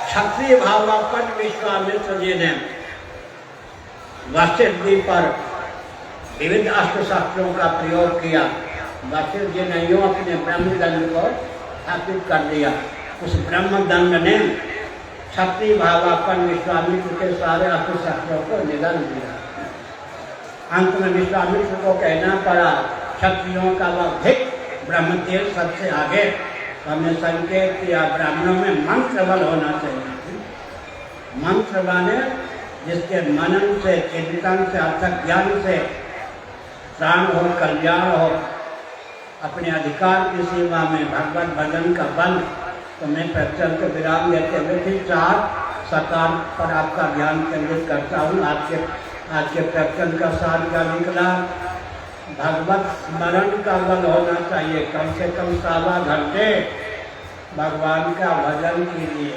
क्षत्रिय भावापन विश्वामित्र जी ने वशिष्ठ जी पर विविध अस्त्र शस्त्रों का प्रयोग किया। वशिष्ठ जी ने यूं अपने ब्रह्मदंड को स्थापित कर दिया। उस ब्रह्मदंड ने क्षत्रिय भावापन विश्वामित्र के सारे अस्त्र शस्त्रों को निगल दिया। अंत में विश्वामित्र को कहना पड़ा, क्षत्रियों का वह धिक ब्रह्मतेज सबसे आगे। हमने संकेत किया ब्राह्मणों में मंत्र बल होना चाहिए। मंत्र माने जिसके मनन से, चिंतन से, अर्थक ज्ञान से प्राण हो, कल्याण हो, अपने अधिकार की सीमा में भगवत भजन का बल। तो मैं प्रवचन को विराम देते हुए फिर 4 सकार पर आपका ध्यान केंद्रित करता हूँ। आज के प्रवचन का सार क्या निकला? भगवत स्मरण का बल होना चाहिए। कम से कम 1.25 घंटे भगवान का भजन कीजिए।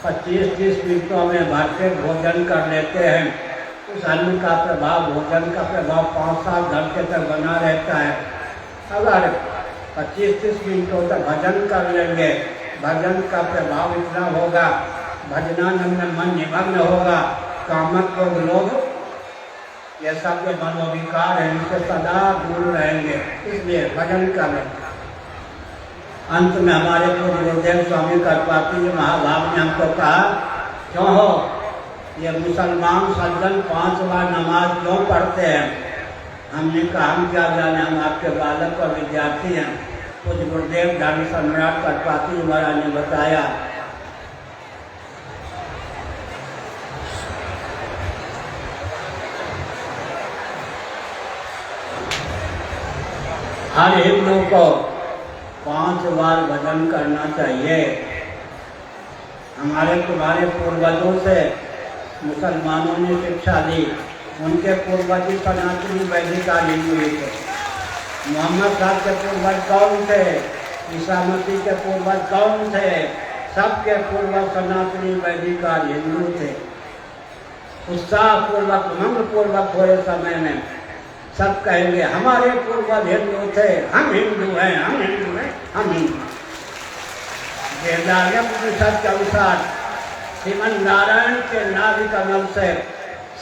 25-30 मिनटों में भरपेट भोजन कर लेते हैं। उस अन्न का प्रभाव, भोजन का प्रभाव 5-7 घंटे तक बना रहता है। अगर 25-30 मिनटों तक भजन कर लेंगे, भजन का प्रभाव इतना होगा, भजनानंद में मन निमग्न होगा, कामक क्रोध लोभ ये सब जो मनोविकार है इनसे सदा दूर रहेंगे। इसलिए भजन करें। अंत में हमारे पूज्य गुरुदेव स्वामी करपाती जी महाभाव ने हमको कहा, क्यों हो ये मुसलमान सज्जन 5 बार नमाज क्यों पढ़ते हैं? हमने कहा हम क्या जाने, हम आपके बालक और विद्यार्थी हैं। पूज्य गुरुदेव धर्म सम्राट करपाती जी महाराज ने बताया, हर हिंदू को 5 बार भजन करना चाहिए। हमारे तुम्हारे पूर्वजों से मुसलमानों ने शिक्षा ली। उनके पूर्वज सनातनी वैदिक हिंदू थे। मोहम्मद साहब के पूर्वज कौन थे? ईसा मसीह के पूर्वज कौन थे? सबके पूर्वज सनातनी वैदिक हिंदू थे। उत्साहपूर्वक, मंगपूर्वक हुए समय में सब कहेंगे हमारे पूर्वज हिंदू थे, हम हिंदू हैं, हम हिंदू हैं, हम हिंदू। उपनिषद के अनुसार श्रीमन नारायण के नाभि कमल से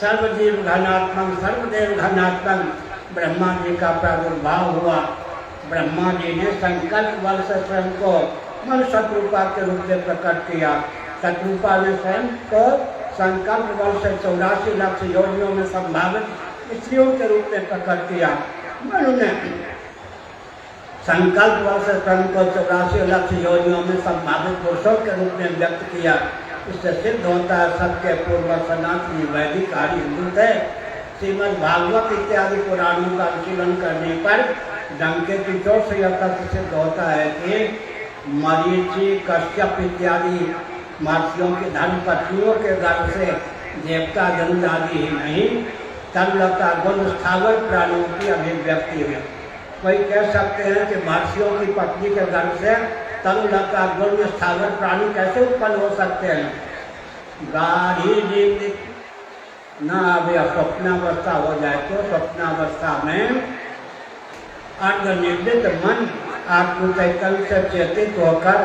सर्वजीव घनात्मक, सर्वदेव घनात्मक ब्रह्मा जी का प्रादुर्भाव हुआ। ब्रह्मा जी ने संकल्प बल से स्वयं को मन शत्रुपा के रूप में प्रकट किया। शत्रुपा ने स्वयं को संकल्प बल से 84 लाख योनियों में संभावित स्त्रियों के रूप में प्रकट किया। उन्होंने संकल्प बल से स्वयं को 84 लाख योनियों में संभावित पुरुषों के रूप में व्यक्त किया। इससे सिद्ध होता है सबके पूर्व सनातनी वैदिक आर्य हिंदू थे। श्रीमद् भागवत इत्यादि पुराणों का अनुशीलन करने पर डंके की चोट से यह तथ्य सिद्ध होता है कि मरीचि, कश्यप इत्यादि महर्षियों की धर्म पत्नियों के गर्भ से देवता जन्म आदि ही नहीं, तरुलता गुण स्थावर प्राणों की अभिव्यक्ति हुई। कोई कह सकते हैं कि महर्षियों की पत्नी के गर्भ से तरुलता गुण स्थावर प्राणी कैसे उत्पन्न हो सकते हैं? गाढ़ी नींद न अभी स्वप्नावस्था हो जाए तो स्वप्नावस्था में अर्धनिर्मित मन आत्म चैतन्य से चेतित होकर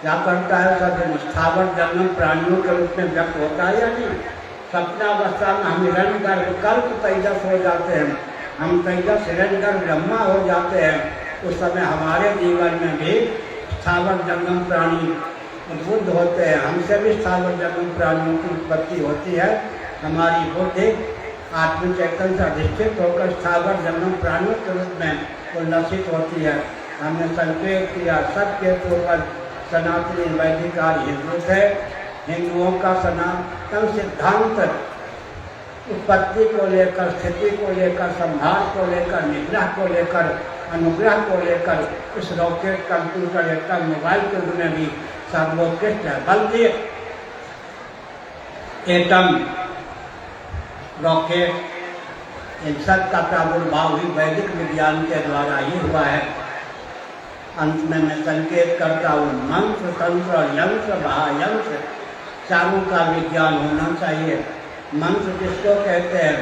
क्या करता है? सब स्थावर जन्म प्राणियों के रूप में व्यक्त होता है या नहीं? स्वप्नावस्था में हम हिरण्यगर्भ कल्प तेजस हो जाते हैं, हम तेजस हिरण्यगर्भ ब्रह्मा हो जाते हैं। उस समय हमारे जीवन में भी स्थावर जंगम प्राणी उद्बुद्ध होते हैं। हमसे भी स्थावर जंगम प्राणियों की उत्पत्ति होती है। हमारी बुद्धि आत्म चैतन्य से अधिष्ठित होकर स्थावर जंगम प्राणियों के रूप में उल्लसित होती है। हमने संकेत किया सबके पूर्वज सनातनी वैदिक हिंदू थे। हिंदुओं का सनातन सिद्धांत उत्पत्ति को लेकर, स्थिति को लेकर, संहार को लेकर, निग्रह को लेकर, अनुग्रह को लेकर इस रॉकेट, कंप्यूटर, एटम, मोबाइल के युग में भी सर्वोत्कृष्ट है। बल्कि एटम, रॉकेट इन सब का प्रादुर्भाव भी वैदिक विज्ञान के द्वारा ही हुआ है। अंत में मैं संकेत करता हूँ मंत्र, तंत्र, यंत्र, महायंत्र चारों का विज्ञान होना चाहिए। मंत्र जिसको कहते हैं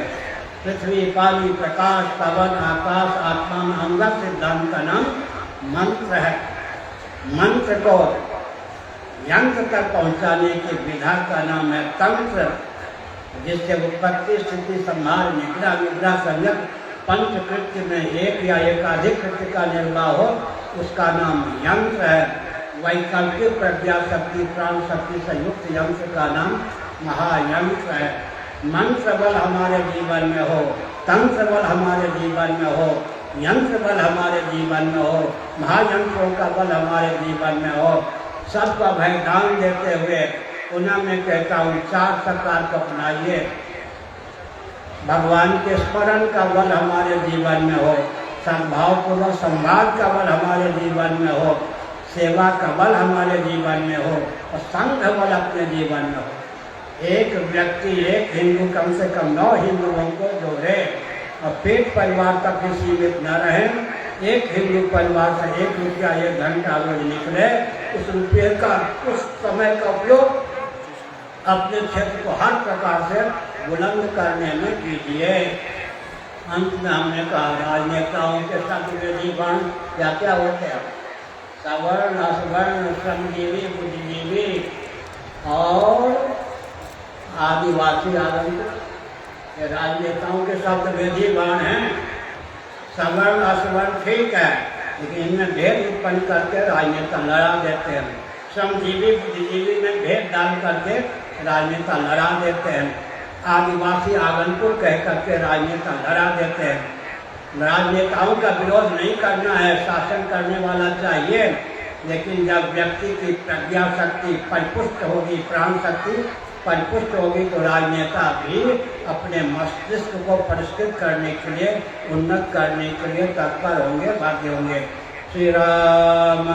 पृथ्वी, पानी, प्रकाश, पवन, आकाश, आत्मा, अंग सिद्धांत का नाम मंत्र है। मंत्र को यंत्र तक पहुंचाने की विधा का नाम है तंत्र, जिससे उत्पत्ति स्थिति संहार निद्रा निद्रा संयम पंच कृत्य में एक या एकाधिक कृत्य का निर्वाह हो, उसका नाम यंत्र है। वैकल्पिक प्रज्ञा शक्ति प्राण शक्ति से युक्त यंत्र का नाम महायंत्र है। मंत्र बल हमारे जीवन में हो, तंत्र बल हमारे जीवन में हो, यंत्र बल हमारे जीवन में हो, महायंत्रों का बल हमारे जीवन में हो, सबका भय दान देते हुए पुनः मैं कहता हूँ 4 प्रकार को अपनाइए। भगवान के स्मरण का बल हमारे जीवन में हो, सद्भावपूर्वक संवाद का बल हमारे जीवन में हो, सेवा का बल हमारे जीवन में हो और संघ बल अपने जीवन में हो। एक व्यक्ति एक हिंदू कम से कम 9 हिंदुओं को जोड़े और पेट परिवार तक ही सीमित न रहे। एक हिंदू परिवार से 1 रुपया 1 घंटा रोज निकले, उस रुपये का उस समय का उपयोग अपने क्षेत्र को हर प्रकार से बुलंद करने में कीजिए। अंत में हमने कहा राजनेताओं के शब्द वर्ण क्या क्या होते हैं? सवर्ण असवर्ण श्रमजीवी बुद्धिजीवी और आदिवासी आदमी। ये राजनेताओं के शब्द वेदी वर्ण हैं। सवर्ण असवर्ण ठीक है, लेकिन इनमें भेद उत्पन्न करके राजनेता लड़ा देते हैं। श्रमजीवी बुद्धिजीवी में भेद डाल करके राजनेता लड़ा देते हैं। आदिवासी आगंतुक कह करके राजनेता लड़ा देते हैं। राजनेताओं का विरोध नहीं करना है, शासन करने वाला चाहिए, लेकिन जब व्यक्ति की प्रज्ञा शक्ति परिपुष्ट होगी, प्राण शक्ति परिपुष्ट होगी, तो राजनेता भी अपने मस्तिष्क को परिष्कृत करने के लिए, उन्नत करने के लिए तत्पर होंगे, बाध्य होंगे। श्री राम।